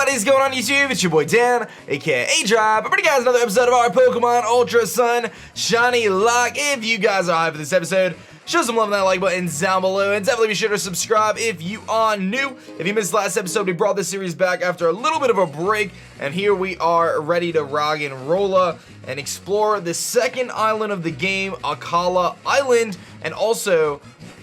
What is going on YouTube? It's your boy Dan, aka aDrive. I'm bringing you guys another episode of our Pokemon Ultra Sun ShinyLocke. If you guys are hyped for this episode, show some love on that like button down below, and definitely be sure to subscribe if you are new. If you missed last episode, we brought this series back after a little bit of a break, and here we are ready to rock and roll and explore the second island of the game, ALOLA Island, and also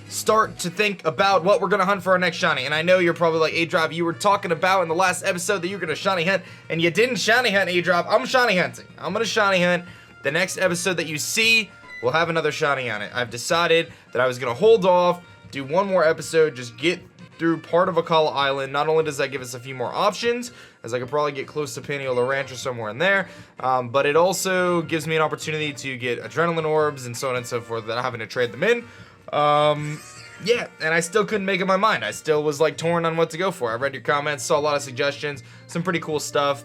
start to think about what we're gonna hunt for our next shiny. And I know you're probably like, aDrive, you were talking about in the last episode that you were gonna shiny hunt, and you didn't shiny hunt, aDrive. I'm shiny hunting. I'm gonna shiny hunt. The next episode that you see will have another shiny on it. I've decided that I was gonna hold off, do one more episode, just get through part of ALOLA Island. Not only does that give us a few more options, as I could probably get close to Paniola Ranch or somewhere in there, but it also gives me an opportunity to get adrenaline orbs and so on and so forth without having to trade them in. Yeah, and I still couldn't make up my mind. I still was like torn on what to go for. I read your comments, saw a lot of suggestions, some pretty cool stuff,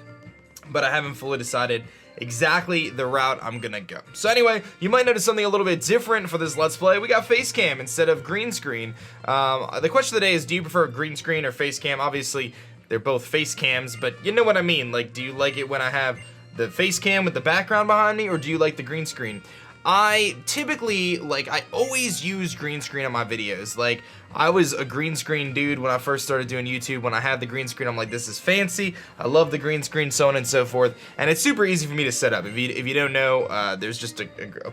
but I haven't fully decided exactly the route I'm gonna go. So anyway, you might notice something a little bit different for this Let's Play. We got Facecam instead of green screen. The question of the day is, do you prefer green screen or Facecam? Obviously, they're both face cams, but you know what I mean. Like, do you like it when I have the Facecam with the background behind me, or do you like the green screen? I typically, I always use green screen on my videos. Like, I was a green screen dude when I first started doing YouTube. When I had the green screen, I'm like, this is fancy. I love the green screen, so on and so forth. And it's super easy for me to set up. If you don't know, there's just a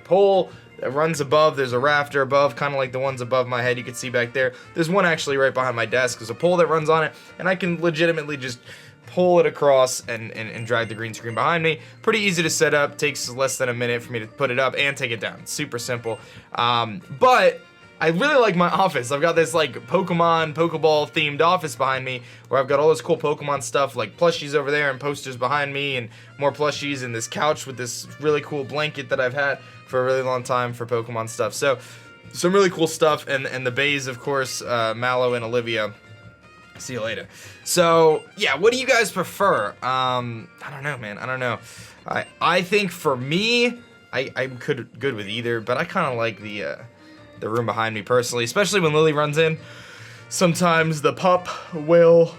pole that runs above. There's a rafter above, kind of like the ones above my head you can see back there. There's one actually right behind my desk. There's a pole that runs on it, and I can legitimately just pull it across and drag the green screen behind me. Pretty easy to set up, takes less than a minute for me to put it up and take it down. Super simple. But I really like my office. I've got this like Pokemon, Pokeball themed office behind me where I've got all this cool Pokemon stuff, like plushies over there and posters behind me and more plushies, and this couch with this really cool blanket that I've had for a really long time for Pokemon stuff. So some really cool stuff, and the bays, of course, Mallow and Olivia. See you later. So yeah, what do you guys prefer? I don't know, man. I don't know. I think for me, I'm good with either, but I kind of like the room behind me personally, especially when Lily runs in. Sometimes the pup will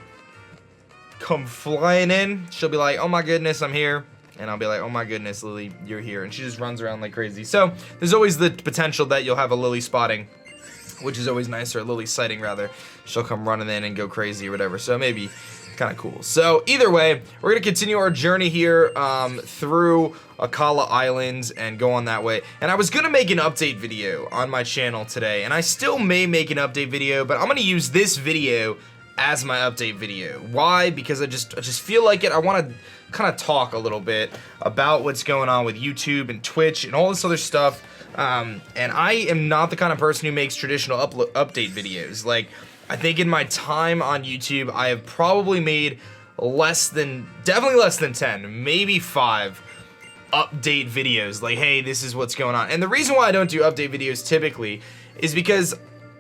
come flying in. She'll be like, "Oh my goodness, I'm here." And I'll be like, "Oh my goodness, Lily, you're here." And she just runs around like crazy. So there's always the potential that you'll have a Lily spotting, which is always nice, or a Lily sighting rather. She'll come running in and go crazy or whatever, so maybe kind of cool. So either way, we're gonna continue our journey here through ALOLA Islands and go on that way. And I was gonna make an update video on my channel today, and I still may make an update video, but I'm gonna use this video as my update video. Why? Because I just feel like it. I want to kind of talk a little bit about what's going on with YouTube and Twitch and all this other stuff. And I am not the kind of person who makes traditional update videos. Like, I think in my time on YouTube, I have probably made definitely less than 10, maybe 5 update videos. Like, hey, this is what's going on. And the reason why I don't do update videos typically is because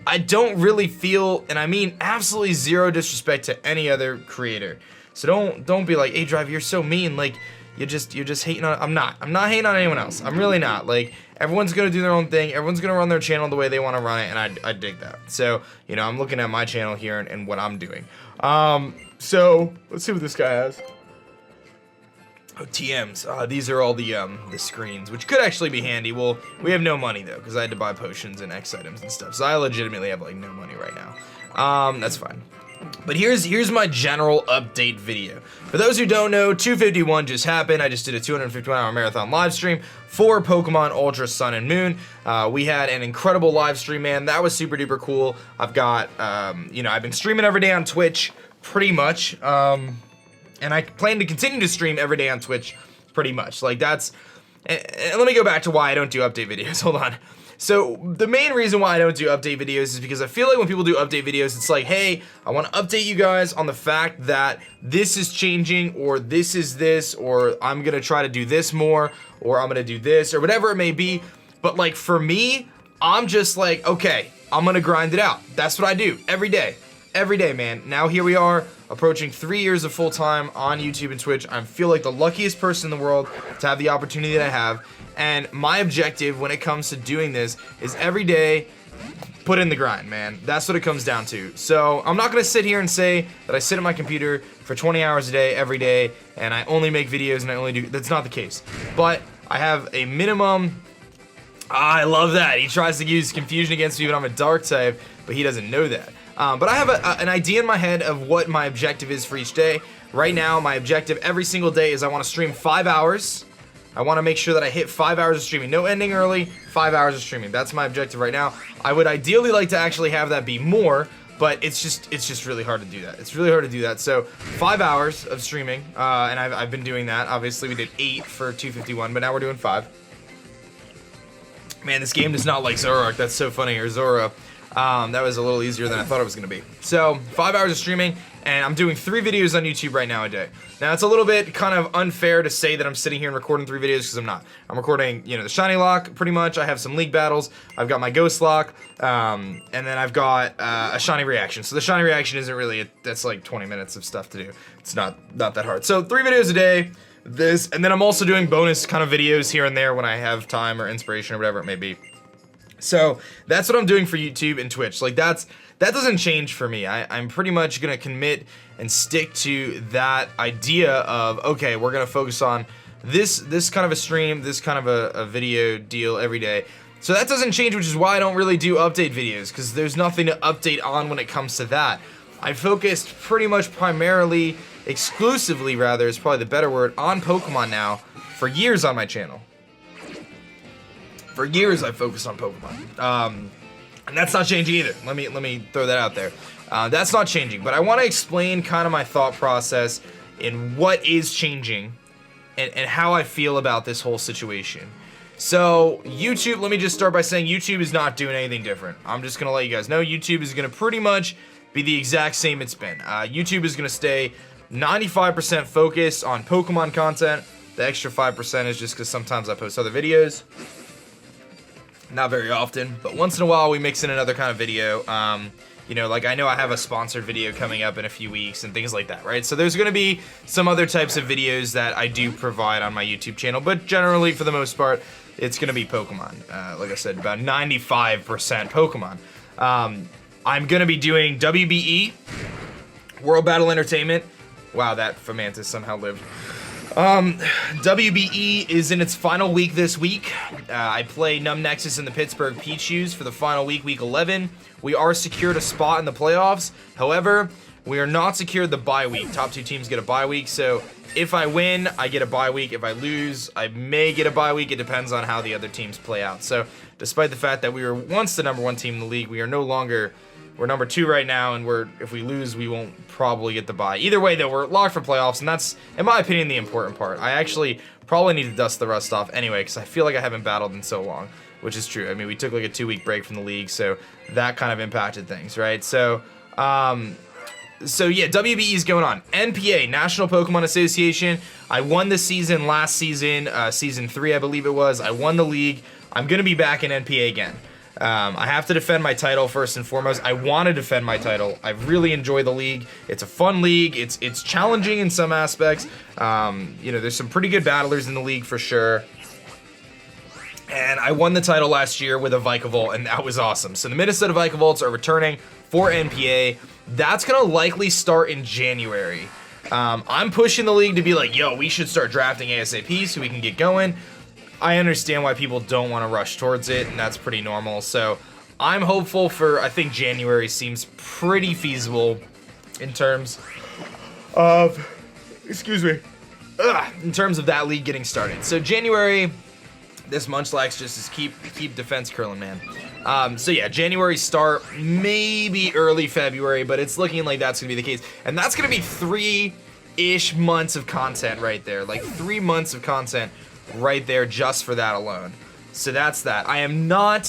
I don't really feel, and I mean absolutely zero disrespect to any other creator. So don't be like, aDrive, you're so mean. Like, you're just hating on. I'm not hating on anyone else. I'm really not. Like, everyone's gonna do their own thing. Everyone's gonna run their channel the way they want to run it, and I dig that. So, you know, I'm looking at my channel here and what I'm doing. So let's see what this guy has. Oh, TMs. These are all the screens, which could actually be handy. Well, we have no money though, because I had to buy potions and X items and stuff. So I legitimately have like no money right now. That's fine. But here's my general update video. For those who don't know, 251 just happened. I just did a 251-hour marathon live stream for Pokemon Ultra Sun and Moon. We had an incredible live stream, man. That was super duper cool. I've got, you know, I've been streaming every day on Twitch, pretty much. And I plan to continue to stream every day on Twitch, pretty much. Like, that's, and let me go back to why I don't do update videos. Hold on. So the main reason why I don't do update videos is because I feel like when people do update videos, it's like, hey, I want to update you guys on the fact that this is changing, or this is this, or I'm gonna try to do this more, or I'm gonna do this, or whatever it may be. But like, for me, I'm just like, okay, I'm gonna grind it out. That's what I do every day. Every day, man. Now here we are, approaching 3 years of full-time on YouTube and Twitch. I feel like the luckiest person in the world to have the opportunity that I have. And my objective when it comes to doing this is every day put in the grind, man. That's what it comes down to. So I'm not gonna sit here and say that I sit at my computer for 20 hours a day, every day, and I only make videos and I only do, that's not the case. But I have a minimum, I love that. He tries to use confusion against me, but I'm a dark type, but he doesn't know that. But I have an idea in my head of what my objective is for each day. Right now, my objective every single day is I wanna stream 5 hours. I want to make sure that I hit 5 hours of streaming. No ending early, 5 hours of streaming. That's my objective right now. I would ideally like to actually have that be more, but it's just really hard to do that. It's really hard to do that. So 5 hours of streaming, and I've been doing that. Obviously, we did 8 for 251, but now we're doing 5. Man, this game does not like Zoroark. That's so funny. Or Zora. That was a little easier than I thought it was going to be. So 5 hours of streaming, and I'm doing 3 videos on YouTube right now a day. Now, it's a little bit kind of unfair to say that I'm sitting here and recording 3 videos, because I'm not. I'm recording, you know, the ShinyLocke, pretty much. I have some League battles. I've got my Ghostlock, and then I've got a Shiny reaction. So the Shiny reaction isn't really, that's like 20 minutes of stuff to do. It's not that hard. So 3 videos a day, this, and then I'm also doing bonus kind of videos here and there when I have time or inspiration or whatever it may be. So that's what I'm doing for YouTube and Twitch. Like that doesn't change for me. I'm pretty much gonna commit and stick to that idea of, okay, we're gonna focus on this kind of a stream, this kind of a video deal every day. So that doesn't change, which is why I don't really do update videos, because there's nothing to update on when it comes to that. I focused pretty much primarily, exclusively rather, is probably the better word, on Pokemon now for years on my channel. For years, I've focused on Pokemon, and that's not changing either. Let me throw that out there. That's not changing, but I want to explain kind of my thought process in what is changing and how I feel about this whole situation. So YouTube, let me just start by saying YouTube is not doing anything different. I'm just gonna let you guys know YouTube is gonna pretty much be the exact same it's been. YouTube is gonna stay 95% focused on Pokemon content. The extra 5% is just because sometimes I post other videos. Not very often, but once in a while we mix in another kind of video. You know, like I know I have a sponsored video coming up in a few weeks and things like that, right? So there's gonna be some other types of videos that I do provide on my YouTube channel, but generally, for the most part, it's gonna be Pokemon. Like I said, about 95% Pokemon. I'm gonna be doing WBE, World Battle Entertainment. Wow, that Fomantis somehow lived. WBE is in its final week this week. I play Numb Nexus in the Pittsburgh Pichus for the final week, week 11. We are secured a spot in the playoffs. However, we are not secured the bye week. Top 2 teams get a bye week, so if I win, I get a bye week. If I lose, I may get a bye week. It depends on how the other teams play out. So, despite the fact that we were once the #1 team in the league, we are no longer. We're number 2 right now, and if we lose, we won't probably get the bye. Either way, though, we're locked for playoffs, and that's, in my opinion, the important part. I actually probably need to dust the rust off anyway, because I feel like I haven't battled in so long, which is true. I mean, we took like a 2-week break from the league, so that kind of impacted things, right? So yeah, WBE is going on. NPA, National Pokemon Association. I won the season last season, season 3, I believe it was. I won the league. I'm gonna be back in NPA again. I have to defend my title first and foremost. I want to defend my title. I really enjoy the league. It's a fun league. It's challenging in some aspects. You know, there's some pretty good battlers in the league for sure. And I won the title last year with a Vikavolt, and that was awesome. So the Minnesota Vikavolts are returning for NPA. That's gonna likely start in January. I'm pushing the league to be like, yo, we should start drafting ASAP so we can get going. I understand why people don't want to rush towards it, and that's pretty normal. So I'm hopeful for, I think January seems pretty feasible in terms of, in terms of that league getting started. So January, this Munchlax just is keep defense curling, man. So yeah, January start, maybe early February, but it's looking like that's gonna be the case. And that's gonna be 3-ish months of content right there. Like 3 months of content right there just for that alone. So that's that. I am not,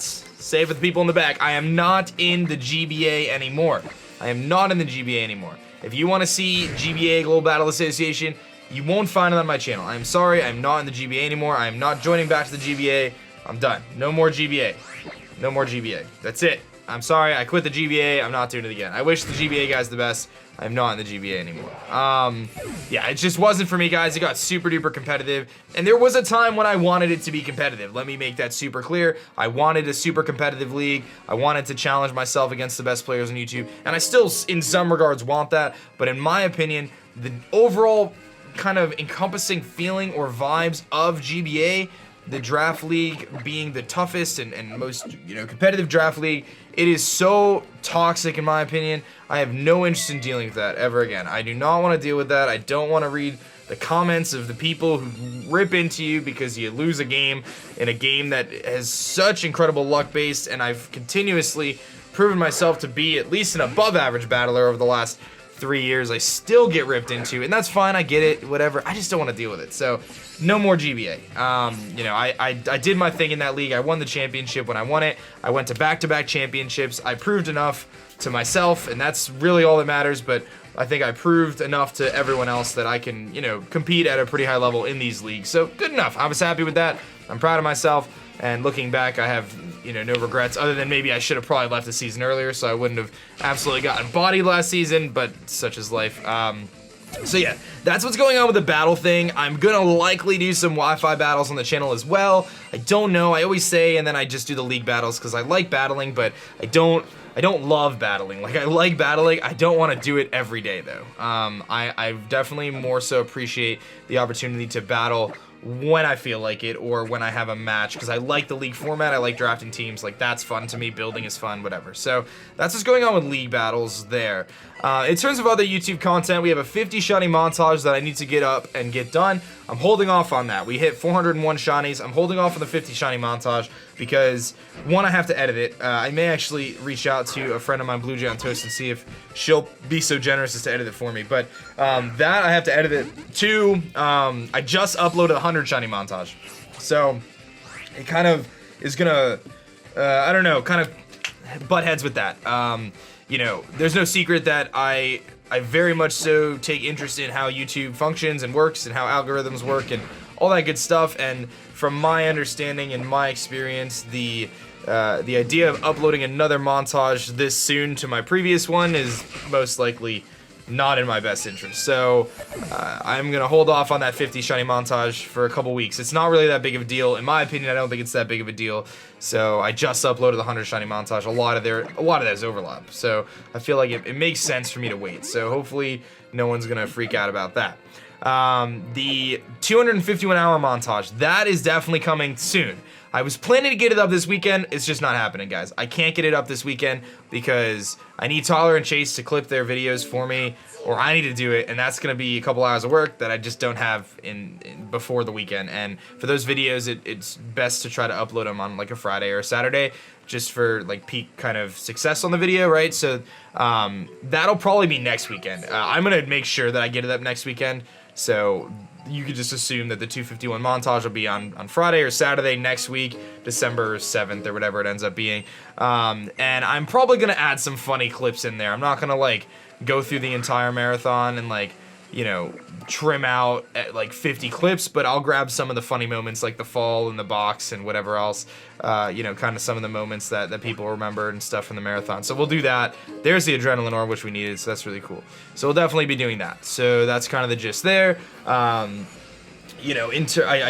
say for the people in the back, I am not in the GBA anymore. I am not in the GBA anymore. If you want to see GBA, Global Battle Association, you won't find it on my channel. I am sorry, I am not in the GBA anymore. I am not joining back to the GBA. I'm done. No more GBA. No more GBA. That's it. I'm sorry, I quit the GBA. I'm not doing it again. I wish the GBA guys the best. I'm not in the GBA anymore. Yeah, it just wasn't for me, guys. It got super duper competitive, and there was a time when I wanted it to be competitive. Let me make that super clear. I wanted a super competitive league. I wanted to challenge myself against the best players on YouTube, and I still, in some regards, want that. But in my opinion, the overall kind of encompassing feeling or vibes of GBA, the draft league being the toughest and most, competitive draft league, it is so toxic in my opinion. I have no interest in dealing with that ever again. I do not want to deal with that. I don't want to read the comments of the people who rip into you because you lose a game in a game that has such incredible luck based, and I've continuously proven myself to be at least an above average battler over the last 3 years. I still get ripped into, and that's fine. I get it, whatever. I just don't want to deal with it. So no more GBA. I did my thing in that league. I won the championship when I won it. I went to back-to-back championships. I proved enough to myself, and that's really all that matters. But I think I proved enough to everyone else that I can, compete at a pretty high level in these leagues. So good enough. I was happy with that. I'm proud of myself. And looking back, I have, no regrets, other than maybe I should have probably left the season earlier, so I wouldn't have absolutely gotten bodied last season, but such is life. So yeah, that's what's going on with the battle thing. I'm gonna likely do some Wi-Fi battles on the channel as well. I don't know, I always say, and then I just do the league battles because I like battling, but I don't love battling. Like, I like battling, I don't want to do it every day though. I definitely more so appreciate the opportunity to battle when I feel like it, or when I have a match, because I like the league format. I like drafting teams. Like, that's fun to me. Building is fun, whatever. So that's what's going on with league battles there. In terms of other YouTube content, we have a 50 shiny montage that I need to get up and get done. I'm holding off on that. We hit 401 shinies. I'm holding off on the 50 shiny montage because, one, I have to edit it. I may actually reach out to a friend of mine, Blue Jay on Toast, and see if she'll be so generous as to edit it for me. But that, I have to edit it. Two, I just uploaded a 100 shiny montage. So it kind of is gonna, I don't know, kind of butt heads with that. There's no secret that I very much so take interest in how YouTube functions and works and how algorithms work and all that good stuff. And from my understanding and my experience, the idea of uploading another montage this soon to my previous one is most likely not in my best interest. So I'm gonna hold off on that 50 shiny montage for a couple weeks. It's not really that big of a deal. In my opinion, I don't think it's that big of a deal. So I just uploaded the 100 shiny montage. A lot of those overlap. So I feel like it makes sense for me to wait. So hopefully no one's gonna freak out about that. The 251 hour montage, that is definitely coming soon. I was planning to get it up this weekend. It's just not happening, guys. I can't get it up this weekend because I need Tyler and Chase to clip their videos for me, or I need to do it, and that's gonna be a couple hours of work that I just don't have in before the weekend. And for those videos, it's best to try to upload them on like a Friday or a Saturday, just for like peak kind of success on the video, right? So that'll probably be next weekend. I'm gonna make sure that I get it up next weekend. So you could just assume that the 251 montage will be on Friday or Saturday next week, December 7th or whatever it ends up being. And I'm probably gonna add some funny clips in there. I'm not gonna like go through the entire marathon and like, trim out at like 50 clips, but I'll grab some of the funny moments like the fall in the box and whatever else, kind of some of the moments that people remember and stuff from the marathon. So we'll do that. There's the adrenaline ore, which we needed, so that's really cool. So we'll definitely be doing that. So that's kind of the gist there. I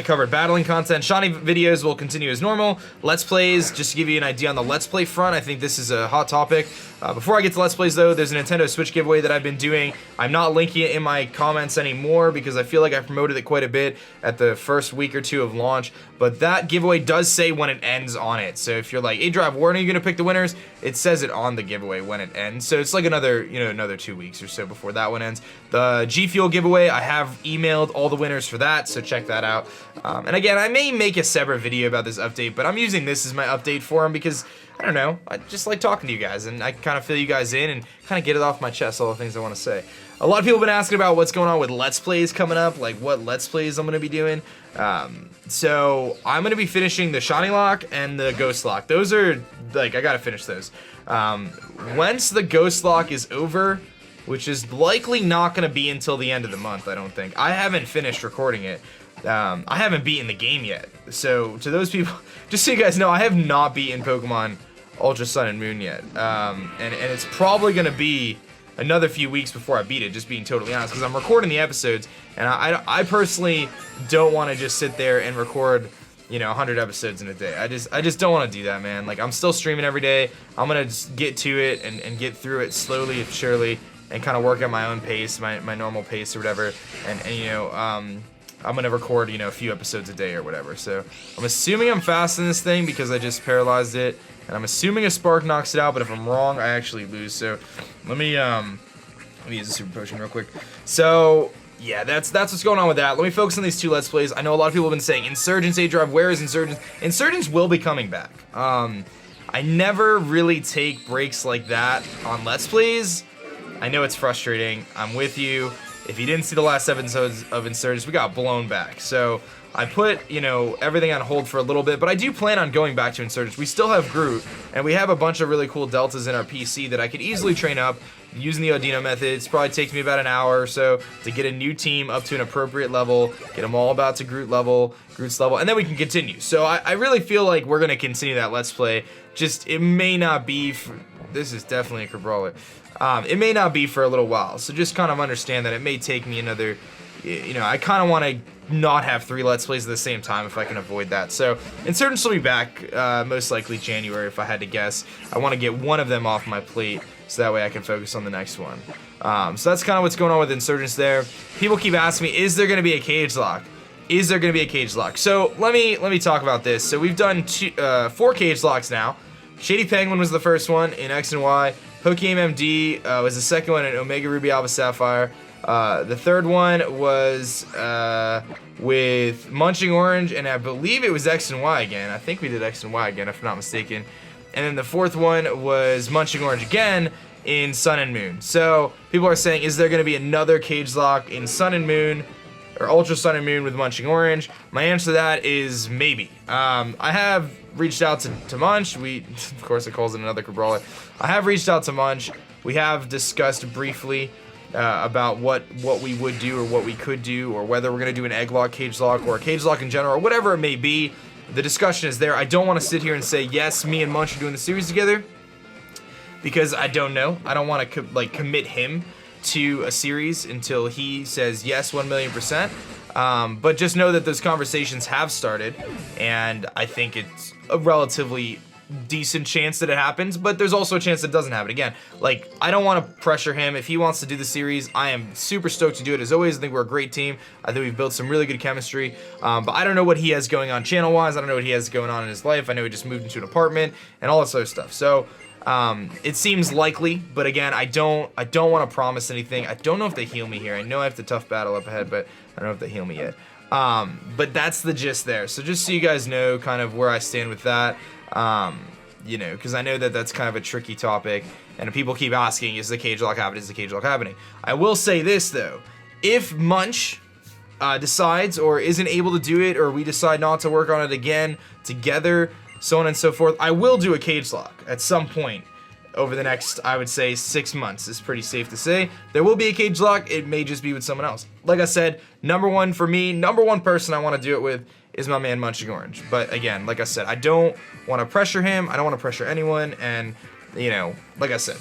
covered battling content. Shiny videos will continue as normal. Let's Plays, just to give you an idea on the Let's Play front, I think this is a hot topic. Before I get to Let's Plays though, there's a Nintendo Switch giveaway that I've been doing. I'm not linking it in my comments anymore because I feel like I promoted it quite a bit at the first week or two of launch, but that giveaway does say when it ends on it. So if you're like, aDrive, when are you gonna pick the winners? It says it on the giveaway when it ends. So it's like another 2 weeks or so before that one ends. The G Fuel giveaway, I have emailed all the winners for that, so check that out. And again, I may make a separate video about this update, but I'm using this as my update for them because, I don't know, I just like talking to you guys, and I kind of fill you guys in and kind of get it off my chest, all the things I want to say. A lot of people have been asking about what's going on with Let's Plays coming up, like what Let's Plays I'm going to be doing. So I'm going to be finishing the ShinyLocke and the Ghostlocke. Those are, like, I got to finish those. Once the Ghostlocke is over, which is likely not going to be until the end of the month, I don't think. I haven't finished recording it. I haven't beaten the game yet. So to those people, just so you guys know, I have not beaten Pokemon Ultra Sun and Moon yet. And it's probably going to be another few weeks before I beat it, just being totally honest, because I'm recording the episodes, and I personally don't want to just sit there and record, you know, 100 episodes in a day. I just don't want to do that, man. Like, I'm still streaming every day. I'm gonna just get to it and get through it slowly and surely, and kind of work at my own pace, my normal pace or whatever, and you know, I'm gonna record, you know, a few episodes a day or whatever. So I'm assuming I'm fast in this thing because I just paralyzed it, and I'm assuming a spark knocks it out, but if I'm wrong, I actually lose. So let me use a super potion real quick. So yeah, that's what's going on with that. Let me focus on these two Let's Plays. I know a lot of people have been saying, Insurgents, aDrive, where is Insurgents? Insurgents will be coming back. I never really take breaks like that on Let's Plays. I know it's frustrating. I'm with you. If you didn't see the last 7 episodes of Insurgents, we got blown back. So I put, you know, everything on hold for a little bit, but I do plan on going back to Insurgents. We still have Groot, and we have a bunch of really cool deltas in our PC that I could easily train up using the Audino method. It probably takes me about an hour or so to get a new team up to an appropriate level, get them all about to Groot's level, and then we can continue. So I really feel like we're going to continue that Let's Play. Just, it may not be, this is definitely a Cabrawler. It may not be for a little while, so just kind of understand that it may take me another, you know, I kind of want to not have 3 Let's Plays at the same time if I can avoid that. So Insurgents will be back, most likely January if I had to guess. I want to get one of them off my plate so that way I can focus on the next one. So that's kind of what's going on with Insurgents there. People keep asking me, is there going to be a cage lock? Is there going to be a cage lock? So let me talk about this. So we've done 4 cage locks now. Shady Penguin was the first one in X and Y. Pokemon MD was the second one in Omega Ruby Alpha Sapphire. The third one was with Munching Orange, and I believe it was X and Y again. I think we did X and Y again, if I'm not mistaken. And then the fourth one was Munching Orange again in Sun and Moon. So people are saying, is there going to be another cage lock in Sun and Moon, or Ultra Sun and Moon with Munching Orange? My answer to that is maybe. I have reached out to Munch. Of course, it calls it another Cabrawler. I have reached out to Munch. We have discussed briefly about what we would do or what we could do, or whether we're going to do an egg lock, cage lock, or a cage lock in general, or whatever it may be. The discussion is there. I don't want to sit here and say, yes, me and Munch are doing the series together, because I don't know. I don't want to commit him to a series until he says yes 1,000,000%. But just know that those conversations have started, and I think it's a relatively decent chance that it happens, but there's also a chance that it doesn't happen. Again, like, I don't want to pressure him. If he wants to do the series, I am super stoked to do it. As always, I think we're a great team. I think we've built some really good chemistry, but I don't know what he has going on channel-wise. I don't know what he has going on in his life. I know he just moved into an apartment and all this other stuff. So it seems likely, but again, I don't want to promise anything. I don't know if they heal me here. I know I have the tough battle up ahead, but I don't know if they heal me yet. But that's the gist there. So just so you guys know kind of where I stand with that, you know, because I know that that's kind of a tricky topic, and people keep asking, is the cage lock happening? Is the cage lock happening? I will say this, though. If Munch decides or isn't able to do it, or we decide not to work on it again together, so on and so forth, I will do a cage lock at some point over the next, I would say, 6 months. Is pretty safe to say. There will be a cage lock. It may just be with someone else. Like I said, number one for me, number one person I want to do it with is my man Munching Orange. But again, like I said, I don't want to pressure him. I don't want to pressure anyone. And, you know, like I said,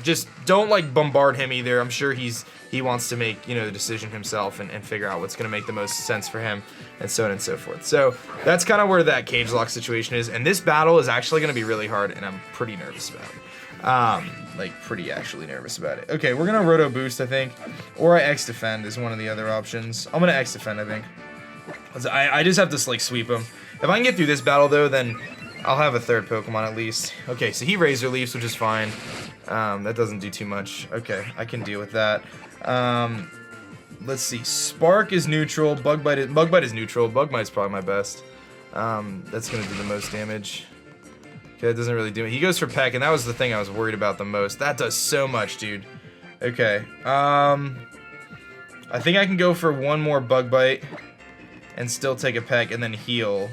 just don't bombard him either. I'm sure he wants to make, you know, the decision himself and figure out what's going to make the most sense for him, and so on and so forth. So that's kind of where that cage lock situation is. And this battle is actually going to be really hard, and I'm pretty nervous about it. Pretty actually nervous about it. Okay, we're going to Roto Boost, I think. Or I X Defend is one of the other options. I'm going to X Defend, I think. I just have to, sweep him. If I can get through this battle, though, then I'll have a third Pokemon at least. Okay, so he Razor Leafs, which is fine. That doesn't do too much. Okay, I can deal with that. Let's see. Spark is neutral. Bug Bite is neutral. Bug Bite's probably my best. That's going to do the most damage. Okay, that doesn't really do it. He goes for Peck, and that was the thing I was worried about the most. That does so much, dude. Okay. I think I can go for one more Bug Bite and still take a Peck and then heal.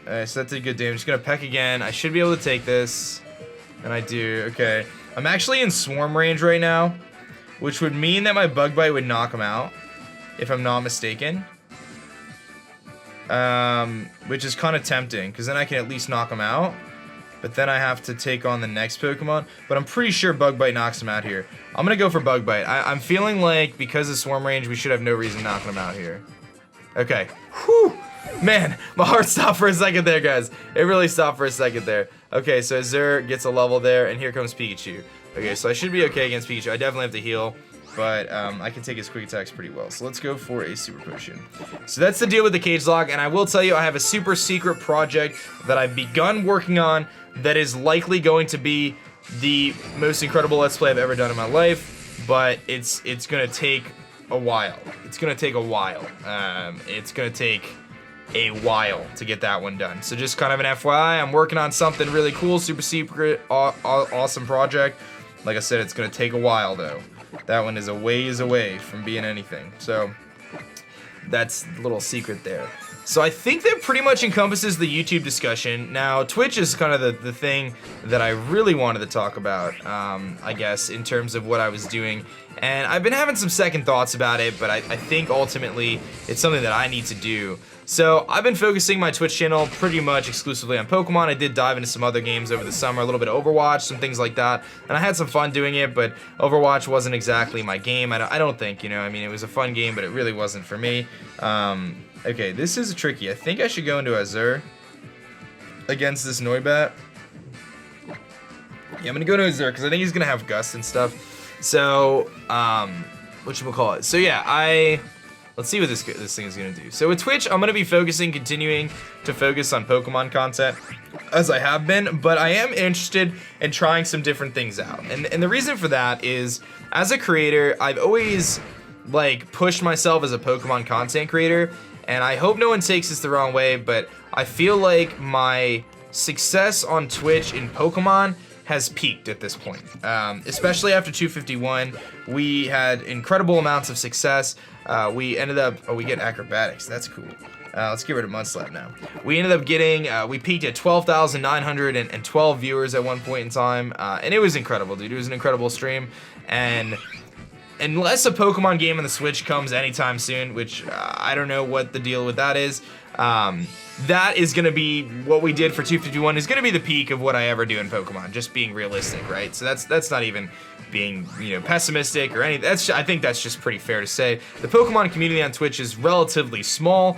Alright, so that did good damage. Just gonna Peck again. I should be able to take this. And I do. Okay. I'm actually in Swarm range right now, which would mean that my Bug Bite would knock him out, if I'm not mistaken. Which is kind of tempting, because then I can at least knock him out. but then I have to take on the next Pokemon. But I'm pretty sure Bug Bite knocks him out here. I'm gonna go for Bug Bite. I'm feeling like because of Swarm Range, we should have no reason knocking him out here. Okay. Whew. Man, my heart stopped for a second there, guys. It really stopped for a second there. Okay, so Azure gets a level there, and here comes Pikachu. Okay, so I should be okay against Pikachu. I definitely have to heal, but I can take his quick attacks pretty well. So let's go for a Super Potion. So that's the deal with the Cage Lock, and I will tell you I have a super secret project that I've begun working on that is likely going to be the most incredible Let's Play I've ever done in my life, but it's gonna take a while. It's gonna take a while. It's gonna take a while to get that one done. So just kind of an FYI, I'm working on something really cool, super secret, awesome project. Like I said, it's gonna take a while though. That one is a ways away from being anything. So that's a little secret there. So I think that pretty much encompasses the YouTube discussion. Now, Twitch is kind of the thing that I really wanted to talk about, I guess, in terms of what I was doing. And I've been having some second thoughts about it, but I think ultimately it's something that I need to do. So I've been focusing my Twitch channel pretty much exclusively on Pokemon. I did dive into some other games over the summer, a little bit of Overwatch, some things like that, and I had some fun doing it, but Overwatch wasn't exactly my game. I don't think, you know, I mean, it was a fun game, but it really wasn't for me. Okay, this is tricky. I think I should go into Azure against this Noibat. Yeah, I'm gonna go to Azure because I think he's gonna have Gust and stuff. So, whatchamacallit? So yeah, let's see what this thing is going to do. So with Twitch, I'm going to be continuing to focus on Pokemon content, as I have been, but I am interested in trying some different things out. And the reason for that is, as a creator, I've always, like, pushed myself as a Pokemon content creator, and I hope no one takes this the wrong way, but I feel like my success on Twitch in Pokemon has peaked at this point. Especially after 251, we had incredible amounts of success. We ended up, we get acrobatics, that's cool. Let's get rid of Mudslap now. We ended up getting, we peaked at 12,912 viewers at one point in time, and it was incredible, dude. It was an incredible stream, and unless a Pokemon game on the Switch comes anytime soon, which I don't know what the deal with that is, that is going to be what we did for 251 is going to be the peak of what I ever do in Pokemon, just being realistic, right? So that's not even being, you know, pessimistic or anything. I think that's just pretty fair to say. The Pokemon community on Twitch is relatively small,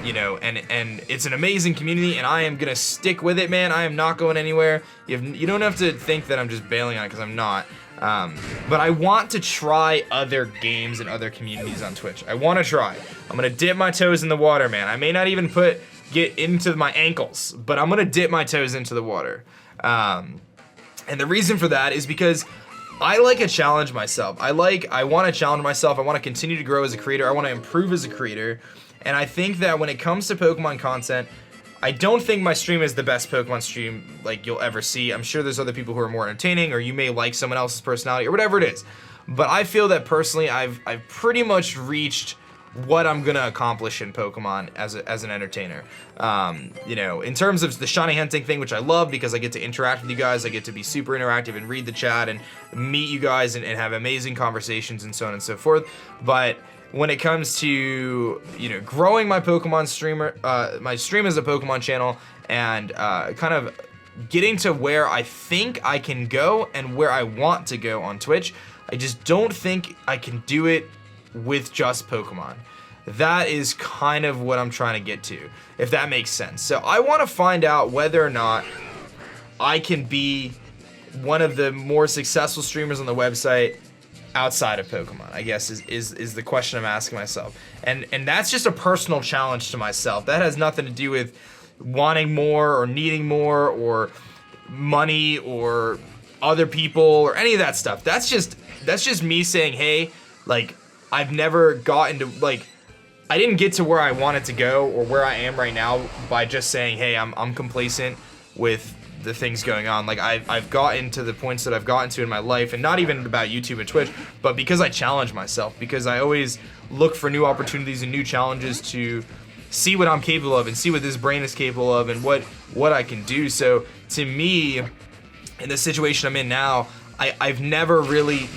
you know, and it's an amazing community, and I am going to stick with it, man. I am not going anywhere. You don't have to think that I'm just bailing on it, because I'm not. But I want to try other games and other communities on Twitch. I want to try. I'm gonna dip my toes in the water, man. I may not even get into my ankles, but I'm gonna dip my toes into the water. And the reason for that is because I like a challenge myself. I want to challenge myself. I want to continue to grow as a creator. I want to improve as a creator. And I think that when it comes to Pokemon content, I don't think my stream is the best Pokemon stream like you'll ever see. I'm sure there's other people who are more entertaining, or you may like someone else's personality, or whatever it is. But I feel that personally, I've pretty much reached what I'm gonna accomplish in Pokemon as an entertainer. You know, in terms of the shiny hunting thing, which I love because I get to interact with you guys, I get to be super interactive and read the chat and meet you guys and have amazing conversations and so on and so forth. But when it comes to, you know, growing my Pokemon my stream as a Pokemon channel, and kind of getting to where I think I can go and where I want to go on Twitch, I just don't think I can do it with just Pokemon. That is kind of what I'm trying to get to, if that makes sense. So I want to find out whether or not I can be one of the more successful streamers on the website outside of Pokemon, I guess is the question I'm asking myself. And that's just a personal challenge to myself. That has nothing to do with wanting more or needing more or money or other people or any of that stuff. That's just me saying, hey, like, I've never gotten to, like, I didn't get to where I wanted to go or where I am right now by just saying, hey, I'm complacent with the things going on. Like, I've gotten to the points that I've gotten to in my life, and not even about YouTube and Twitch, but because I challenge myself, because I always look for new opportunities and new challenges to see what I'm capable of and see what this brain is capable of and what I can do. So to me, in the situation I'm in now, I've never really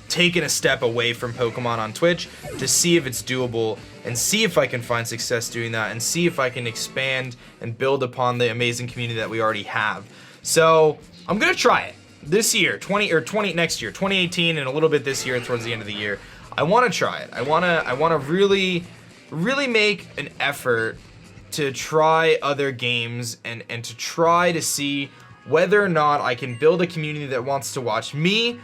taken a step away from Pokemon on Twitch to see if it's doable and see if I can find success doing that and see if I can expand and build upon the amazing community that we already have. So I'm gonna try it this year, next year, 2018, and a little bit this year towards the end of the year. I want to try it. I want to really make an effort to try other games and to try to see whether or not I can build a community that wants to watch me,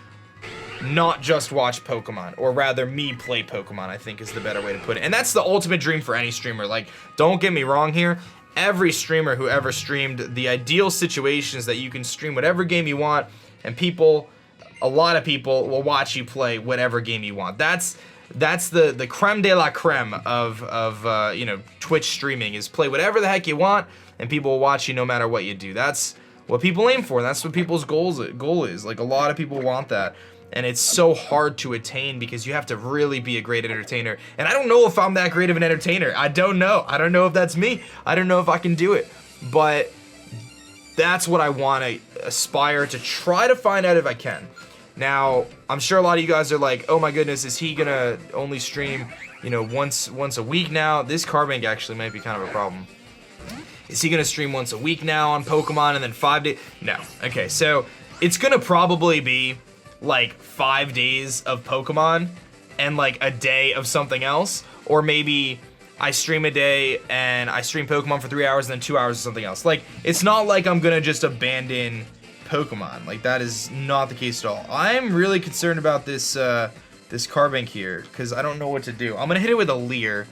not just watch Pokemon, or rather me play Pokemon, I think is the better way to put it. And that's the ultimate dream for any streamer. Like, don't get me wrong here. Every streamer who ever streamed, the ideal situation is that you can stream whatever game you want, and a lot of people will watch you play whatever game you want. That's the creme de la creme of you know, Twitch streaming, is play whatever the heck you want, and people will watch you no matter what you do. That's what people aim for. That's what people's goal is. Like, a lot of people want that. And it's so hard to attain because you have to really be a great entertainer. And I don't know if I'm that great of an entertainer. I don't know. I don't know if that's me. I don't know if I can do it. But that's what I want to aspire to try to find out if I can. Now, I'm sure a lot of you guys are like, oh my goodness, is he gonna only stream, you know, once a week now? This Carbank actually might be kind of a problem. Is he gonna stream once a week now on Pokemon and then 5 days? No. Okay, so it's gonna probably be like 5 days of Pokemon and like a day of something else, or maybe I stream a day and I stream Pokemon for 3 hours and then 2 hours of something else. Like, it's not like I'm gonna just abandon Pokemon. Like, that is not the case at all. I'm really concerned about this this Carbank here because I don't know what to do. I'm gonna hit it with a Leer.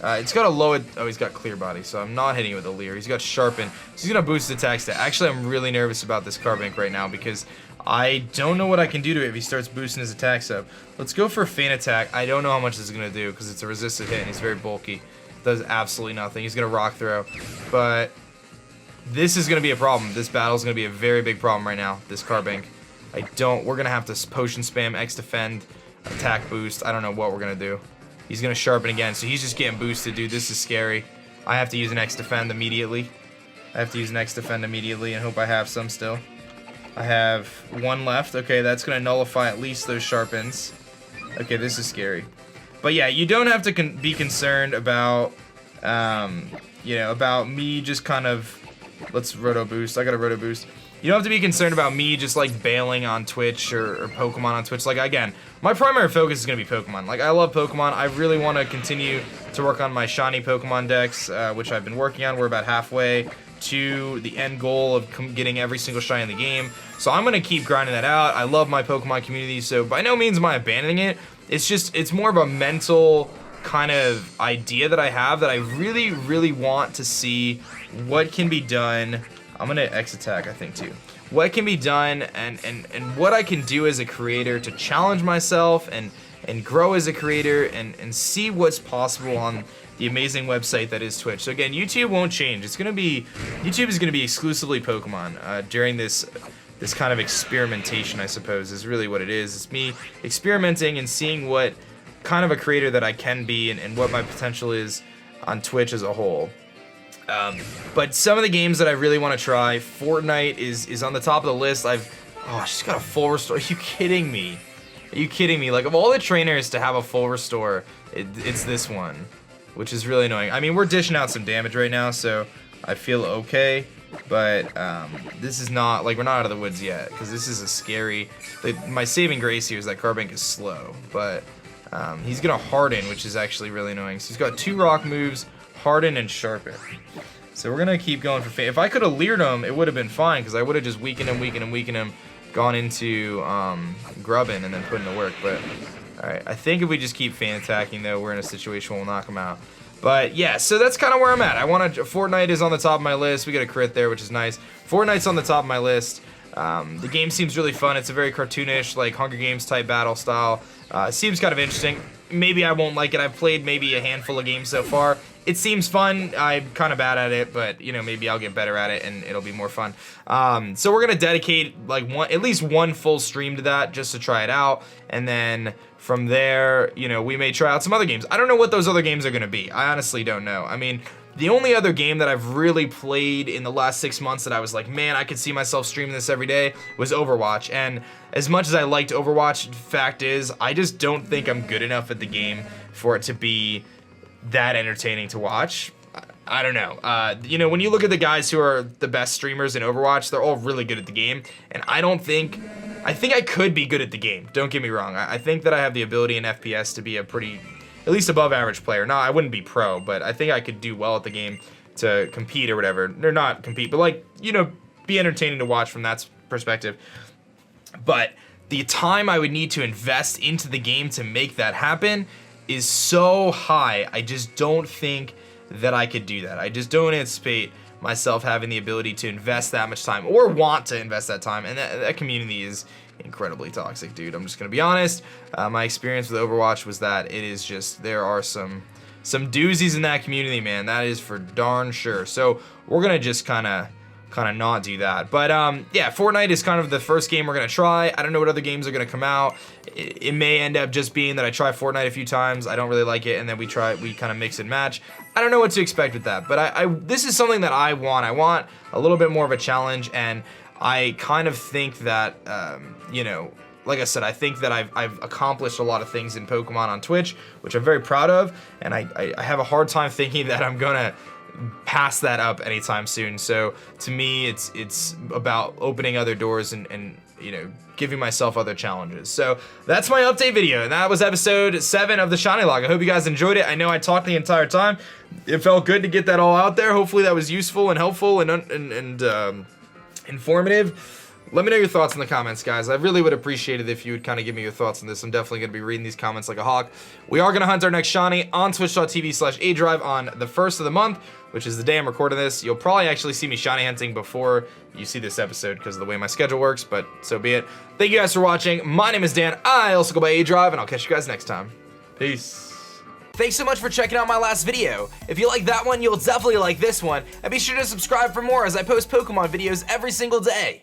It's got a low, oh, he's got Clear Body, so I'm not hitting it with a Leer. He's got Sharpen, so he's gonna boost his attack stat. Actually, I'm really nervous about this Carbank right now because I don't know what I can do to it if he starts boosting his attacks up. Let's go for Feint Attack. I don't know how much this is gonna do because it's a resisted hit and he's very bulky. Does absolutely nothing. He's gonna Rock Throw, but this is gonna be a problem. This battle is gonna be a very big problem right now. This Carbank. We're gonna have to Potion Spam, X Defend, Attack Boost. I don't know what we're gonna do. He's gonna Sharpen again, so he's just getting boosted, dude. This is scary. I have to use an X Defend immediately. And hope I have some still. I have one left. Okay, that's gonna nullify at least those Sharpens. Okay, this is scary. But yeah, you don't have to be concerned about, you know, about me just kind of, let's Roto Boost. I got a Roto Boost. You don't have to be concerned about me just like bailing on Twitch or Pokemon on Twitch. Like, again, my primary focus is gonna be Pokemon. Like, I love Pokemon. I really want to continue to work on my shiny Pokemon decks, which I've been working on. We're about halfway to the end goal of getting every single shiny in the game. So I'm gonna keep grinding that out. I love my Pokemon community, so by no means am I abandoning it. It's just, it's more of a mental kind of idea that I have that I really, really want to see what can be done. I'm gonna X Attack, I think, too. What can be done and what I can do as a creator to challenge myself and grow as a creator and see what's possible on the amazing website that is Twitch. So again, YouTube won't change. YouTube is gonna be exclusively Pokemon during this kind of experimentation, I suppose, is really what it is. It's me experimenting and seeing what kind of a creator that I can be and what my potential is on Twitch as a whole. But some of the games that I really want to try, Fortnite is on the top of the list. Oh, she's got a full restore. Are you kidding me? Are you kidding me? Like, of all the trainers to have a full restore, it's this one, which is really annoying. I mean, we're dishing out some damage right now, so I feel okay. But this is not, like, we're not out of the woods yet, because this is a scary, my saving grace here is that Carbank is slow, but he's gonna Harden, which is actually really annoying. So he's got 2 rock moves, Harden and Sharpen. So we're gonna keep going for Feint. If I could have leered him, it would have been fine, because I would have just weakened him, gone into grubbing and then put in the work. But alright, I think if we just keep Feint attacking, though, we're in a situation where we'll knock him out. But yeah, so that's kind of where I'm at. Fortnite is on the top of my list. We got a crit there, which is nice. Fortnite's on the top of my list. The game seems really fun. It's a very cartoonish, like Hunger Games type battle style. It seems kind of interesting. Maybe I won't like it. I've played maybe a handful of games so far. It seems fun. I'm kind of bad at it, but you know, maybe I'll get better at it and it'll be more fun. So we're gonna dedicate like at least one full stream to that just to try it out, and then from there, you know, we may try out some other games. I don't know what those other games are gonna be. I honestly don't know. I mean, The only other game that I've really played in the last 6 months that I was like, man, I could see myself streaming this every day was Overwatch. And as much as I liked Overwatch, fact is, I just don't think I'm good enough at the game for it to be that entertaining to watch. I don't know. You know, when you look at the guys who are the best streamers in Overwatch, they're all really good at the game. And I think I could be good at the game. Don't get me wrong. I think that I have the ability in FPS to be a pretty, at least above average player. No, I wouldn't be pro, but I think I could do well at the game to compete or whatever. Or not compete, but like, you know, be entertaining to watch from that perspective. But the time I would need to invest into the game to make that happen is so high. I just don't think that I could do that. I just don't anticipate myself having the ability to invest that much time or want to invest that time. And that community is incredibly toxic, dude. I'm just gonna be honest. My experience with Overwatch was that it is just, there are some doozies in that community, man. That is for darn sure. So we're gonna just kind of not do that. But yeah, Fortnite is kind of the first game we're gonna try. I don't know what other games are gonna come out. It may end up just being that I try Fortnite a few times, I don't really like it, and then we kind of mix and match. I don't know what to expect with that, but this is something that I want. I want a little bit more of a challenge, and I kind of think that, you know, like I said, I think that I've accomplished a lot of things in Pokemon on Twitch, which I'm very proud of, and I have a hard time thinking that I'm gonna pass that up anytime soon. So to me, it's about opening other doors and you know, giving myself other challenges. So that's my update video, and that was episode 7 of the ShinyLocke. I hope you guys enjoyed it. I know I talked the entire time. It felt good to get that all out there. Hopefully that was useful and helpful and informative. Let me know your thoughts in the comments, guys. I really would appreciate it if you would kind of give me your thoughts on this. I'm definitely going to be reading these comments like a hawk. We are going to hunt our next Shiny on twitch.tv/aDrive on the 1st of the month, which is the day I'm recording this. You'll probably actually see me Shiny hunting before you see this episode because of the way my schedule works, but so be it. Thank you guys for watching. My name is Dan. I also go by aDrive, and I'll catch you guys next time. Peace. Thanks so much for checking out my last video. If you like that one, you'll definitely like this one, and be sure to subscribe for more as I post Pokemon videos every single day.